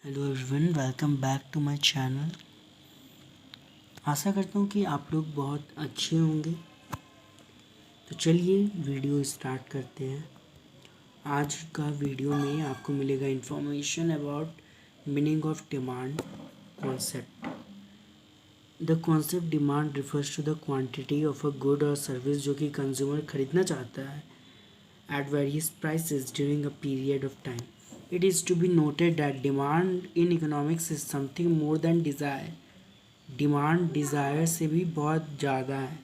Hello everyone, welcome back to my channel. आशा करता हूँ कि आप लोग बहुत अच्छे होंगे। तो चलिए वीडियो स्टार्ट करते हैं। आज का वीडियो में आपको मिलेगा information about meaning of demand concept. The concept demand refers to the quantity of a good और सर्विस जो कि कंज्यूमर खरीदना चाहता है at various prices during a period of time. It is to be noted that demand in economics is something more than desire. Demand desire से भी बहुत ज़्यादा है,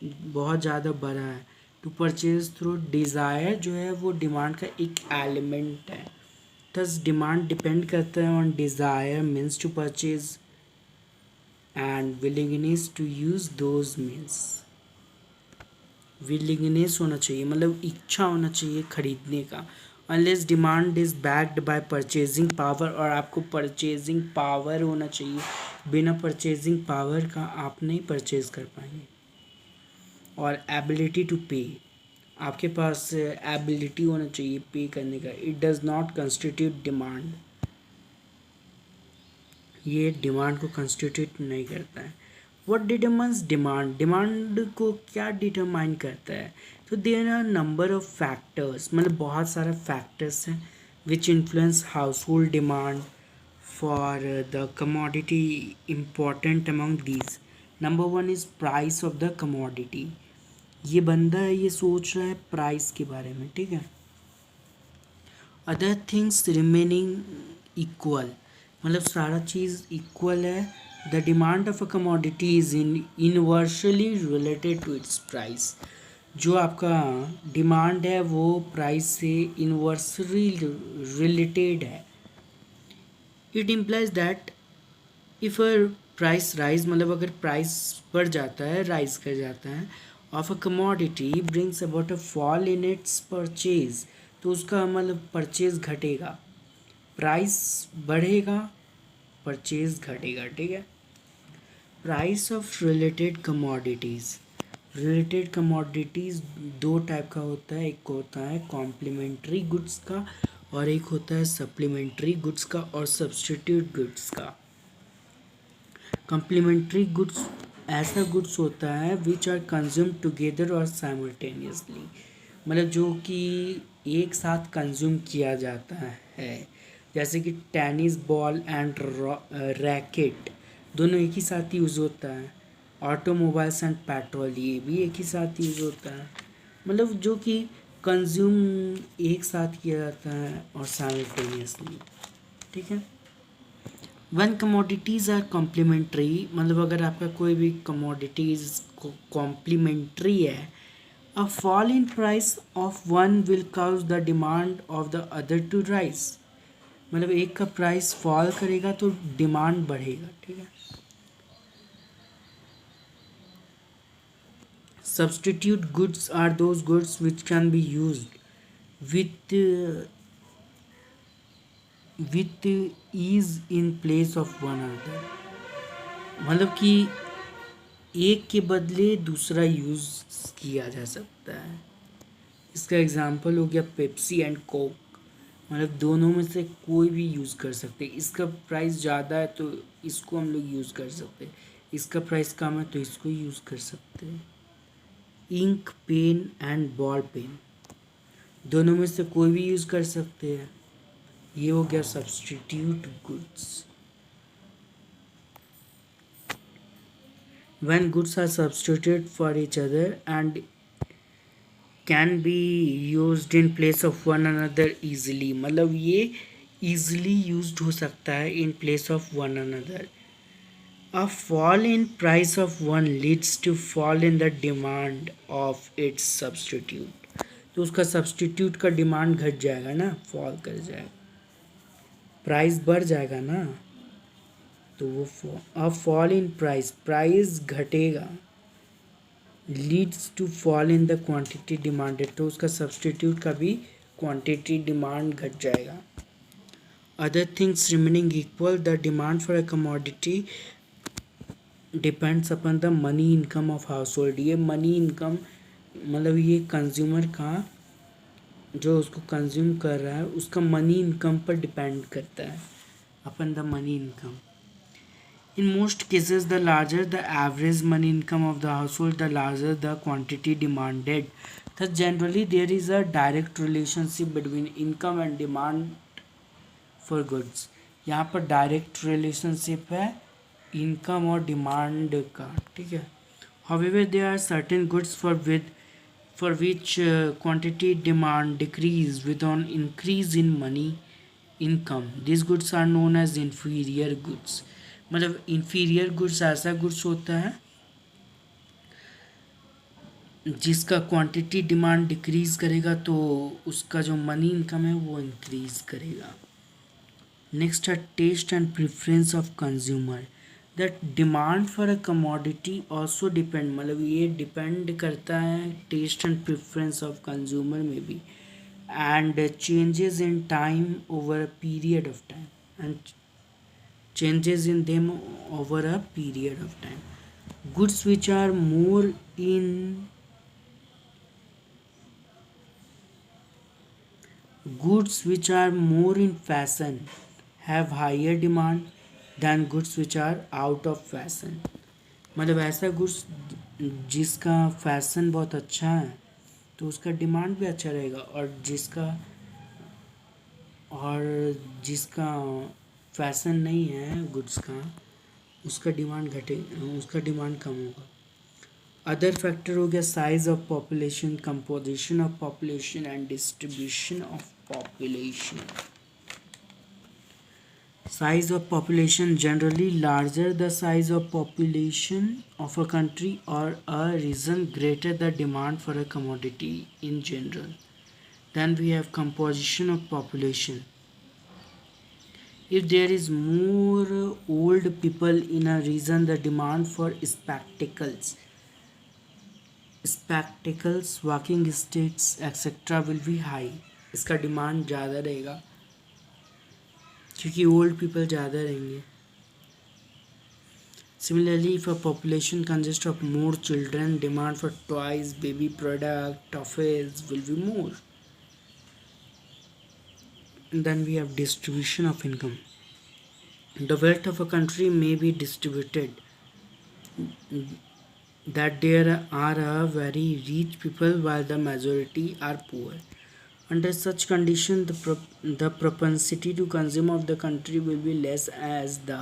बहुत ज़्यादा बड़ा है। टू परचेज थ्रू डिज़ायर जो है वो डिमांड का एक एलिमेंट है। थस डिमांड डिपेंड करता है on desire means to purchase and willingness to use those means. Willingness होना चाहिए मतलब इच्छा होना चाहिए खरीदने का। Unless demand is backed by purchasing power, और आपको परचेजिंग पावर होना चाहिए। बिना परचेजिंग पावर का आप नहीं परचेज कर पाएंगे। और एबिलिटी टू पे, आपके पास एबिलिटी होना चाहिए पे करने का। It does not constitute demand, ये डिमांड को कंस्टिट्यूट नहीं करता है। व्हाट डिटरमाइंस डिमांड, डिमांड को क्या डिटरमाइन करता है? तो there are number of factors, मतलब बहुत सारे फैक्टर्स हैं which influence household demand for the commodity. Important among these, number one is price of the commodity. ये बंदा है, ये सोच रहा है प्राइस के बारे में, ठीक है। अदर थिंग्स रिमेनिंग इक्वल, मतलब सारा चीज़ इक्वल है। The demand of a commodity is inversely related to its price. जो आपका डिमांड है वो प्राइस से इनवर्सली रिलेटेड है। It implies that if a price rise, मतलब अगर प्राइस बढ़ जाता है, राइज कर जाता है, of a commodity brings about a fall in its purchase, तो उसका मतलब परचेज घटेगा। प्राइस बढ़ेगा, परचेज घटेगा, ठीक है। Price of related commodities, related commodities दो टाइप का होता है। एक होता है कॉम्प्लीमेंट्री गुड्स का, और एक होता है सप्लीमेंट्री गुड्स का और सब्स्टिट्यूट गुड्स का। कॉम्प्लीमेंट्री गुड्स ऐसा गुड्स होता है विच आर कंज्यूम टुगेदर और साइमल्टेनियसली, मतलब जो कि एक साथ कंज्यूम किया जाता है। जैसे कि टेनिस बॉल एंड रैकेट दोनों एक ही साथ यूज़ होता है। ऑटोमोबाइल्स एंड पेट्रोल ये भी एक ही साथ यूज़ होता है, मतलब जो कि कंज्यूम एक साथ किया जाता है और साइमल्टेनियसली, ठीक है। वन कमोडिटीज़ आर कॉम्प्लीमेंट्री, मतलब अगर आपका कोई भी कमोडिटीज़ कॉम्प्लीमेंट्री है, a fall in price of one will cause the demand of the other to rise, मतलब एक का प्राइस फॉल करेगा तो डिमांड बढ़ेगा, ठीक है। Substitute goods are those goods which can be used with ease in place of one another, मतलब कि एक के बदले दूसरा यूज़ किया जा सकता है। इसका एग्जांपल हो गया पेप्सी एंड कोक, मतलब दोनों में से कोई भी यूज़ कर सकते हैं। इसका प्राइस ज़्यादा है तो इसको हम लोग यूज़ कर सकते हैं, इसका प्राइस कम है तो इसको यूज़ कर सकते हैं। Ink pen and ball pen दोनों में से कोई भी यूज़ कर सकते हैं। ये हो गया substitute goods. When goods are substituted for each other and can be used in place of one another easily, मतलब ये easily used हो सकता है in place of one another. A fall in price of one leads to fall in the demand of its substitute, तो उसका substitute का demand घट जाएगा ना, फॉल कर जाएगा, प्राइस बढ़ जाएगा ना, तो वो फॉल इन प्राइस, प्राइस घटेगा, leads to fall in the quantity demanded, तो उसका सब्सटीट्यूट का भी क्वांटिटी डिमांड घट जाएगा। Other things remaining equal, the demand for a commodity depends upon the money income of हाउस होल्ड। ये मनी इनकम मतलब ये कंज्यूमर का जो उसको कंज्यूम कर रहा है उसका मनी इनकम पर डिपेंड करता है। upon the money income. In most cases, the larger the average money income of the household, the larger the quantity demanded. Thus, generally, there is a direct relationship between income and demand for goods. यहाँ पर direct relationship है income और demand का, ठीक है. However, there are certain goods for which quantity demand decrease with an increase in money income. These goods are known as inferior goods. मतलब inferior goods ऐसा goods होता है जिसका क्वांटिटी डिमांड डिक्रीज करेगा तो उसका जो मनी इनकम है वो इंक्रीज करेगा. नेक्स्ट है taste and preference of consumer. That demand for a commodity also depend, मतलब ये डिपेंड करता है taste and preference of consumer में भी, and changes in time over a period of time, and changes in them over a period of time. Goods which are more in fashion have higher demand than goods which are out of fashion. मतलब ऐसा goods जिसका fashion बहुत अच्छा है तो उसका demand भी अच्छा रहेगा, और जिसका फैशन नहीं है गुड्स का उसका डिमांड कम होगा. अदर फैक्टर हो गया size of population, composition of population and distribution of population. Size of population, generally larger the size of population of a country or a region, greater the demand for a commodity in general. Then we have composition of population. If there is more old people in a region, the demand for spectacles, walking sticks, etc. will be high. इसका demand ज़्यादा रहेगा क्योंकि old people ज़्यादा रहेंगे. Similarly, if a population consists of more children, demand for toys, baby product, toffees will be more. And then we have distribution of income. The wealth of a country may be distributed that there are a very rich people while the majority are poor. Under such condition, the propensity to consume of the country will be less, as the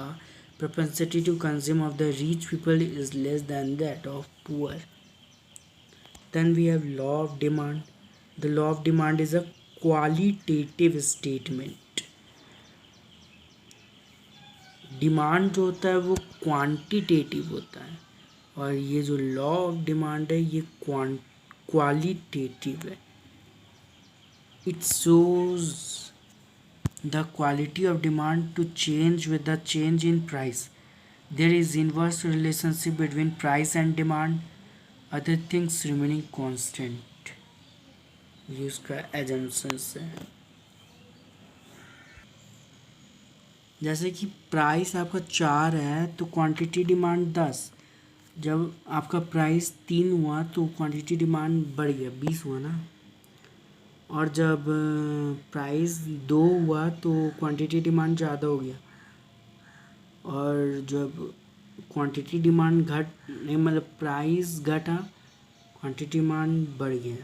propensity to consume of the rich people is less than that of poor. Then we have law of demand. The law of demand is a qualitative statement. Demand जो होता है वो quantitative होता है और ये जो law of demand है ये क्वालिटेटिव है. It shows the quality of demand to change with the change in price. There is inverse relationship between price and demand, other things remaining constant. ये उसका assumptions है. जैसे कि प्राइस आपका 4 है तो क्वांटिटी डिमांड 10. जब आपका प्राइस 3 हुआ तो क्वांटिटी डिमांड बढ़ गया, 20 हुआ ना. और जब प्राइस 2 हुआ तो क्वांटिटी डिमांड ज़्यादा हो गया, और जब क्वांटिटी डिमांड मतलब प्राइस घटा क्वांटिटी डिमांड बढ़ गया.